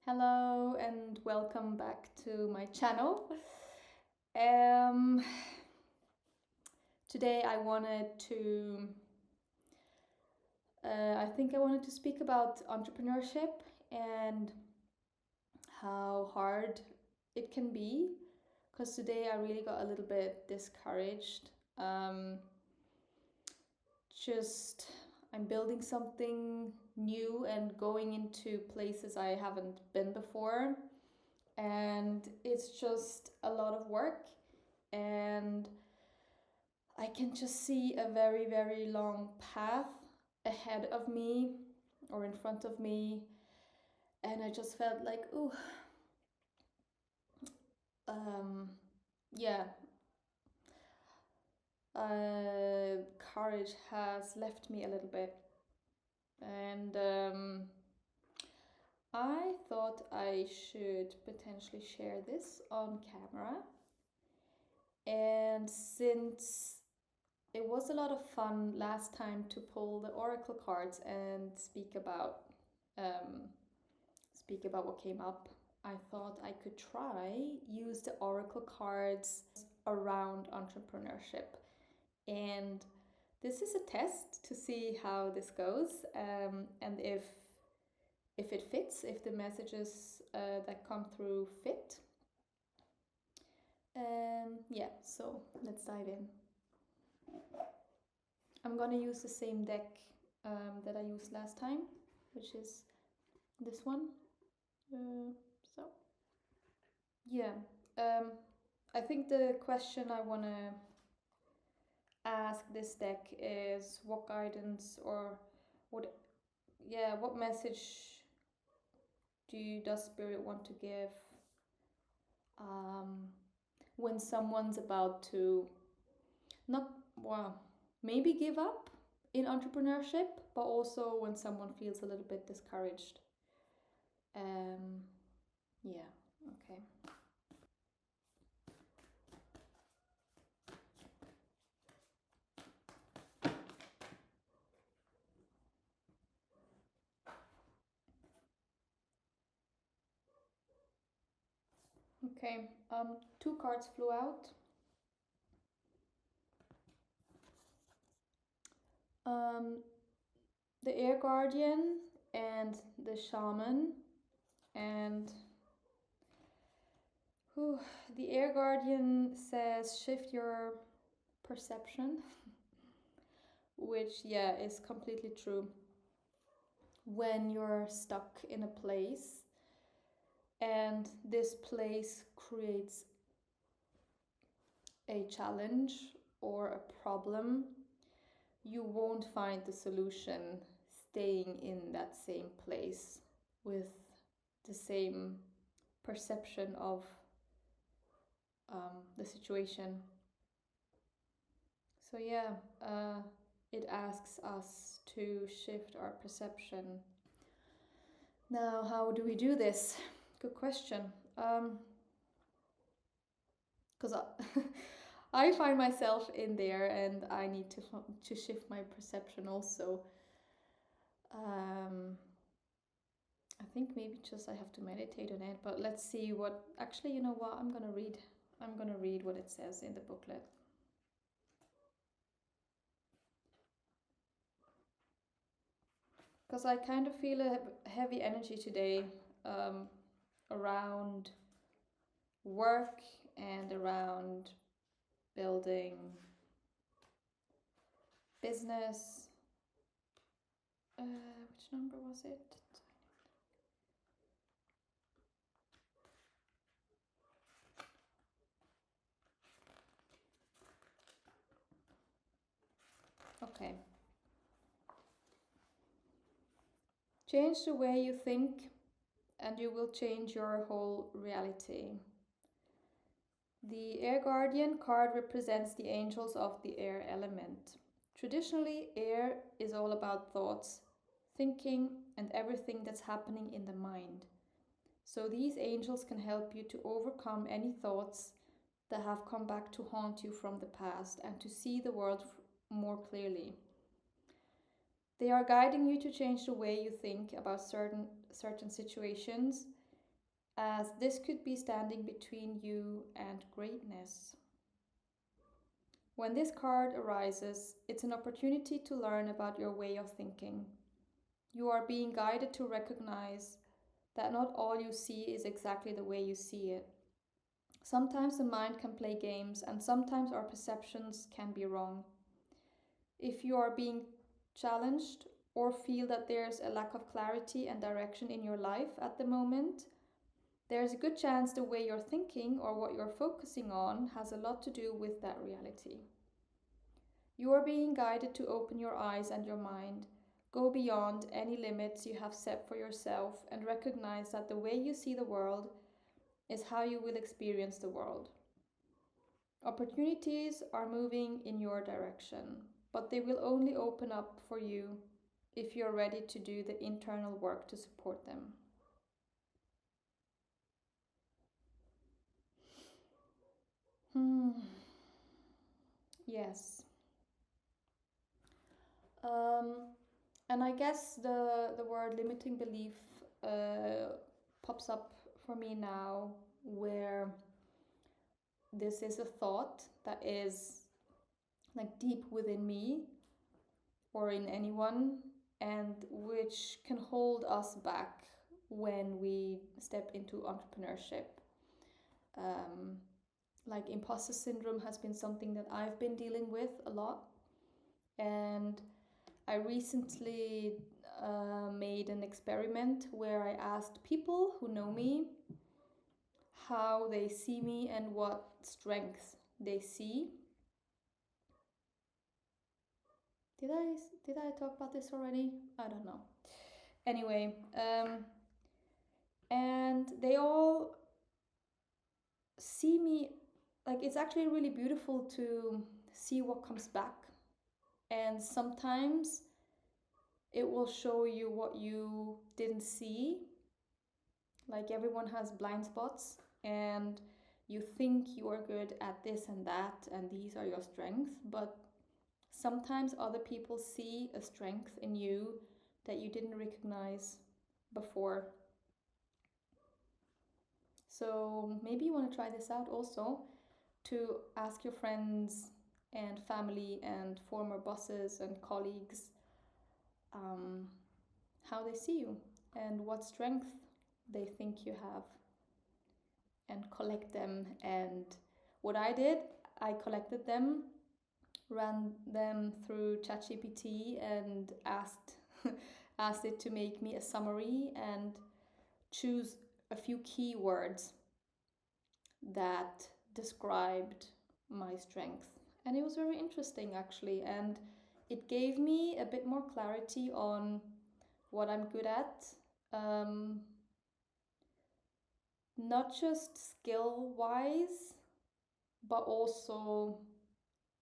Hello and welcome back to my channel. Um, Today I wanted to, I think I wanted to speak about entrepreneurship and how hard it can be. Because today I really got a little bit discouraged. Um, just I'm building something new and going into places I haven't been before, and it's just a lot of work, and I can just see a very, very long path ahead of me or in front of me. And I just felt like, ooh, um, yeah, courage has left me a little bit. And I thought I should potentially share this on camera. And since it was a lot of fun last time to pull the oracle cards and um, speak about what came up, I thought I could use the oracle cards around entrepreneurship. And this is a test to see how this goes, and if it fits, if the messages that come through fit. Yeah, so let's dive in. I'm gonna use the same deck that I used last time, which is this one. So yeah, um, I think the question I wanna ask this deck is what guidance or what, yeah, what message does Spirit want to give um, when someone's about to not, well, maybe give up in entrepreneurship, but also when someone feels a little bit discouraged. Yeah, okay. Okay, two cards flew out. Um, the Air Guardian and the Shaman, and whew, the Air Guardian says shift your perception, which, yeah, is completely true. When you're stuck in a place and this place creates a challenge or a problem, you won't find the solution staying in that same place with the same perception of the situation. So, yeah, it asks us to shift our perception. Now, how do we do this? Good question. Because I find myself in there and I need to shift my perception also. I think maybe just I have to meditate on it, but let's see what, actually, you know what, I'm gonna read what it says in the booklet. Because I kind of feel a heavy energy today around work and around building business. Which number was it? Okay. Change the way you think and you will change your whole reality. The Air Guardian card represents the angels of the air element. Traditionally, air is all about thoughts, thinking, and everything that's happening in the mind. So these angels can help you to overcome any thoughts that have come back to haunt you from the past and to see the world more clearly. They are guiding you to change the way you think about certain situations as this could be standing between you and greatness. When this card arises, it's an opportunity to learn about your way of thinking. You are being guided to recognize that not all you see is exactly the way you see it. Sometimes the mind can play games, and sometimes our perceptions can be wrong. If you are being challenged or feel that there's a lack of clarity and direction in your life at the moment, there's a good chance the way you're thinking or what you're focusing on has a lot to do with that reality. You are being guided to open your eyes and your mind, go beyond any limits you have set for yourself, and recognize that the way you see the world is how you will experience the world. Opportunities are moving in your direction, but they will only open up for you if you're ready to do the internal work to support them. Yes. Um, and I guess the word limiting belief pops up for me now, where this is a thought that is like deep within me or in anyone, and which can hold us back when we step into entrepreneurship. Um, like imposter syndrome has been something that I've been dealing with a lot, and I recently made an experiment where I asked people who know me how they see me and what strengths they see. Did I talk about this already? I don't know. Anyway, and they all see me, like it's actually really beautiful to see what comes back, and sometimes it will show you what you didn't see. Like everyone has blind spots, and you think you are good at this and that, and these are your strengths, but sometimes other people see a strength in you that you didn't recognize before. So maybe you want to try this out also, to ask your friends and family and former bosses and colleagues how they see you and what strength they think you have, and collect them. And what I did, I collected them, ran them through ChatGPT, and asked it to make me a summary and choose a few keywords that described my strength. And it was very interesting actually, and it gave me a bit more clarity on what I'm good at. Not just skill wise, but also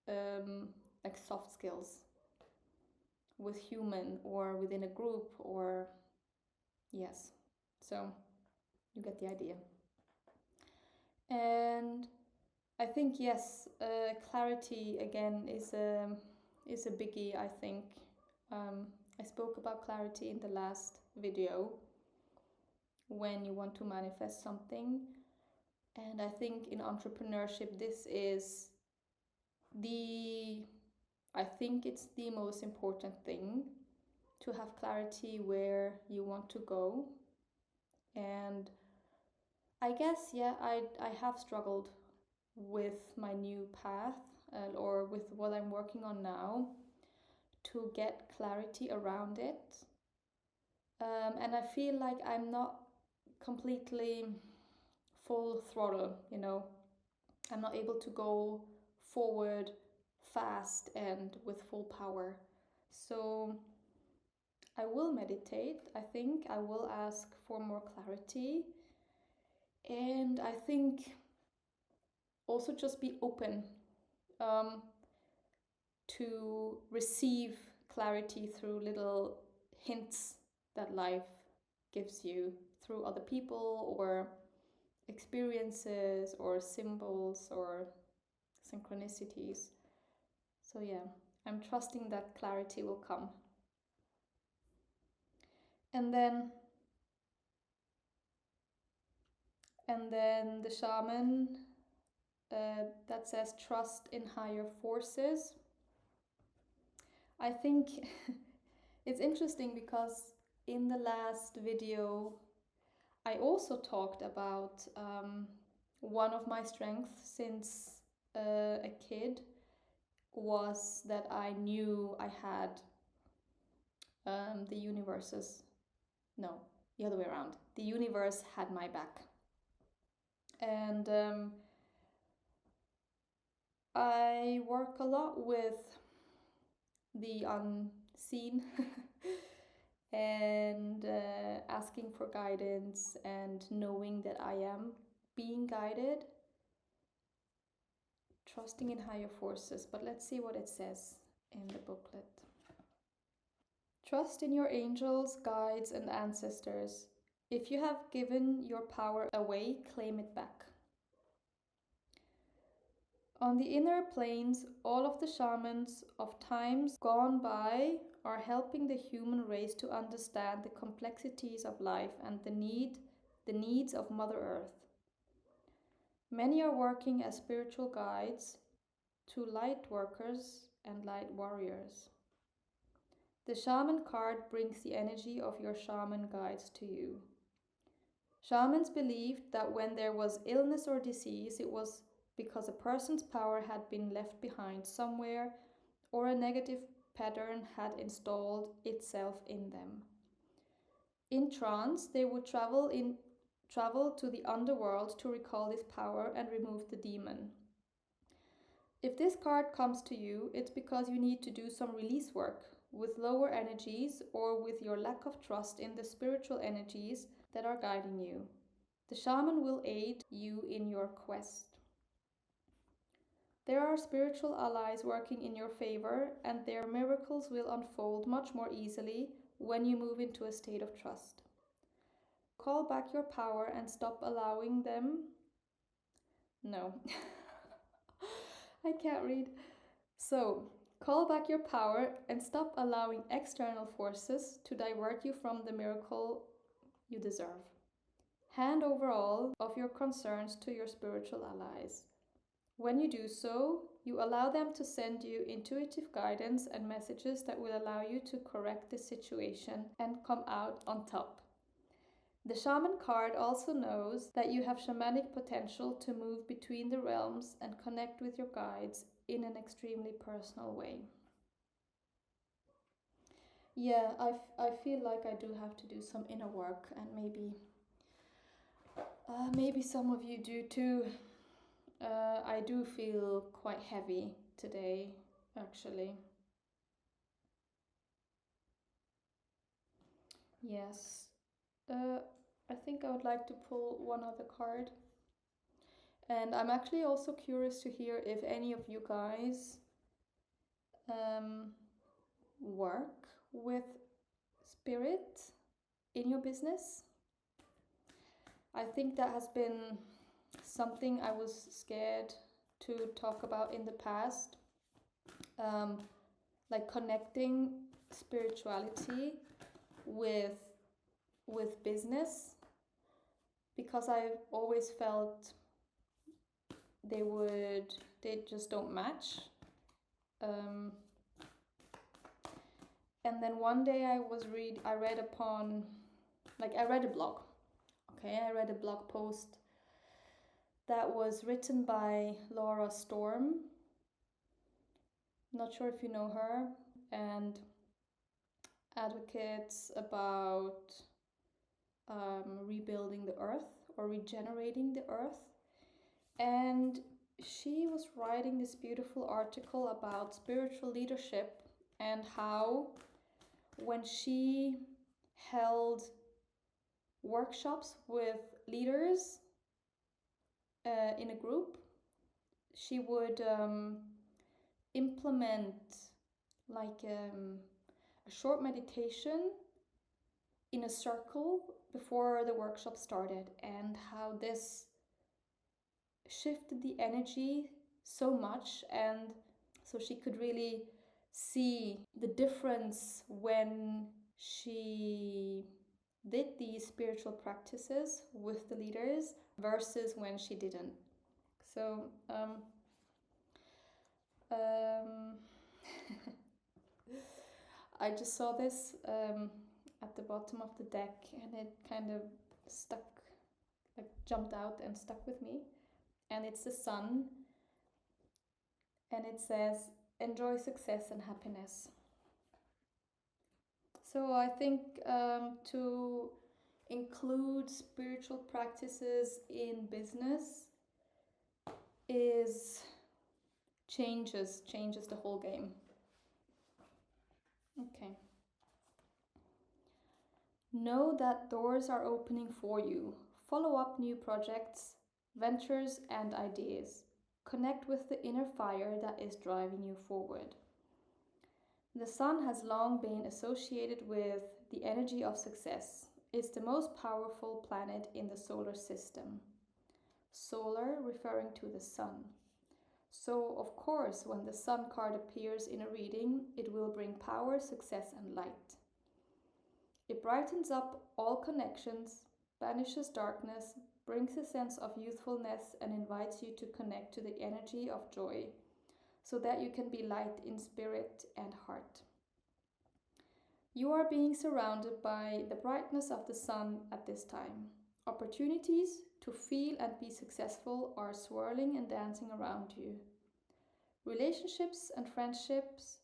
like soft skills with human or within a group, or yes. So you get the idea. And I think yes, clarity again is a biggie. I think I spoke about clarity in the last video, when you want to manifest something, and I think in entrepreneurship this is the I think it's the most important thing, to have clarity where you want to go. And I guess I have struggled with my new path, or with what I'm working on now, to get clarity around it. And I feel like I'm not completely full throttle, you know. I'm not able to go forward fast and with full power. So I will meditate. I think I will ask for more clarity. And I think also just be open to receive clarity through little hints that life gives you through other people or experiences or symbols or synchronicities. So yeah, I'm trusting that clarity will come. And then And then the shaman that says trust in higher forces. I think it's interesting because in the last video I also talked about one of my strengths since a kid was that I knew I had the universe's, no, the other way around. The universe had my back. And I work a lot with the unseen and asking for guidance and knowing that I am being guided, trusting in higher forces. But let's see what it says in the booklet. Trust in your angels, guides, and ancestors. If you have given your power away, claim it back. On the inner planes, all of the shamans of times gone by are helping the human race to understand the complexities of life and the needs of Mother Earth. Many are working as spiritual guides to light workers and light warriors. The shaman card brings the energy of your shaman guides to you. Shamans believed that when there was illness or disease, it was because a person's power had been left behind somewhere or a negative pattern had installed itself in them. In trance, they would travel to the underworld to recall this power and remove the demon. If this card comes to you, it's because you need to do some release work with lower energies or with your lack of trust in the spiritual energies that are guiding you. The shaman will aid you in your quest. There are spiritual allies working in your favor, and their miracles will unfold much more easily when you move into a state of trust. Call back your power and stop allowing them. No, I can't read. So, call back your power and stop allowing external forces to divert you from the miracle you deserve. Hand over all of your concerns to your spiritual allies. When you do so, you allow them to send you intuitive guidance and messages that will allow you to correct the situation and come out on top. The shaman card also knows that you have shamanic potential to move between the realms and connect with your guides in an extremely personal way. Yeah, I feel like I do have to do some inner work, and maybe some of you do too. I do feel quite heavy today, actually. Yes. I think I would like to pull one other card. And I'm actually also curious to hear if any of you guys work with spirit in your business. I think that has been something I was scared to talk about in the past. Like connecting spirituality with business, because I've always felt they just don't match. And then one day I read a blog. Okay, I read a blog post that was written by Laura Storm. Not sure if you know her, and advocates about rebuilding the earth or regenerating the earth. And she was writing this beautiful article about spiritual leadership and how when she held workshops with leaders in a group, she would implement like a short meditation in a circle before the workshop started, and how this shifted the energy so much, and so she could really see the difference when she did these spiritual practices with the leaders versus when she didn't. So, um, I just saw this at the bottom of the deck, and it kind of stuck, like jumped out and stuck with me. And it's the sun, and it says, "Enjoy success and happiness." So I think to include spiritual practices in business is changes the whole game. Okay. Know that doors are opening for you. Follow up new projects, ventures, and ideas. Connect with the inner fire that is driving you forward. The sun has long been associated with the energy of success. It's the most powerful planet in the solar system. Solar referring to the sun. So, of course, when the sun card appears in a reading, it will bring power, success, and light. It brightens up all connections, banishes darkness, brings a sense of youthfulness, and invites you to connect to the energy of joy, so that you can be light in spirit and heart. You are being surrounded by the brightness of the sun at this time. Opportunities to feel and be successful are swirling and dancing around you. Relationships and friendships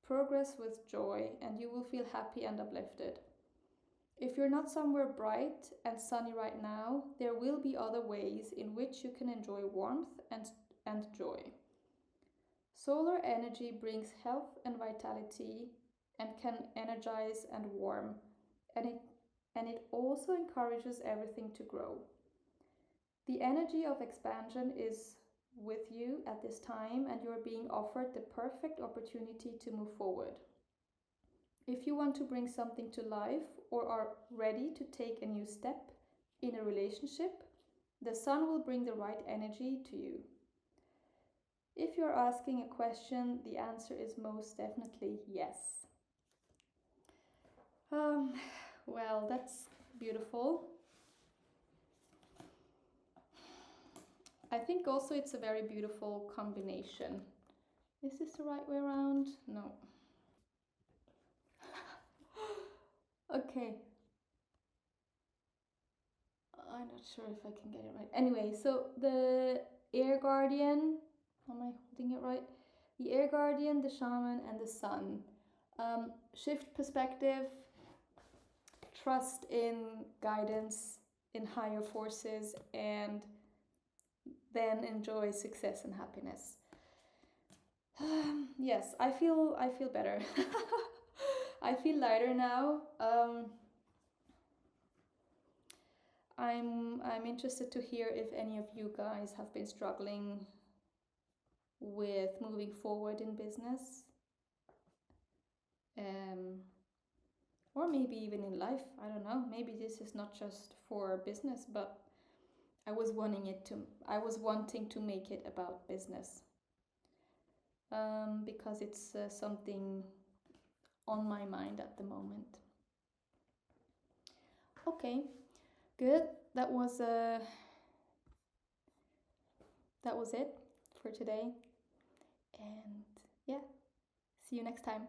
progress with joy, and you will feel happy and uplifted. If you're not somewhere bright and sunny right now, there will be other ways in which you can enjoy warmth and joy. Solar energy brings health and vitality and can energize and warm, and it also encourages everything to grow. The energy of expansion is with you at this time, and you're being offered the perfect opportunity to move forward. If you want to bring something to life or are ready to take a new step in a relationship, the sun will bring the right energy to you. If you're asking a question, the answer is most definitely yes. Well, that's beautiful. I think also it's a very beautiful combination. Is this the right way around? No. Okay. I'm not sure if I can get it right. Anyway, so the air guardian, am I holding it right? The air guardian, the shaman, and the sun. Shift perspective, trust in guidance, in higher forces, and then enjoy success and happiness. Yes, I feel better. I feel lighter now. I'm interested to hear if any of you guys have been struggling with moving forward in business, or maybe even in life. I don't know. Maybe this is not just for business, but I was wanting to make it about business, because it's something on my mind at the moment. Okay, good. That was it for today, and yeah, see you next time.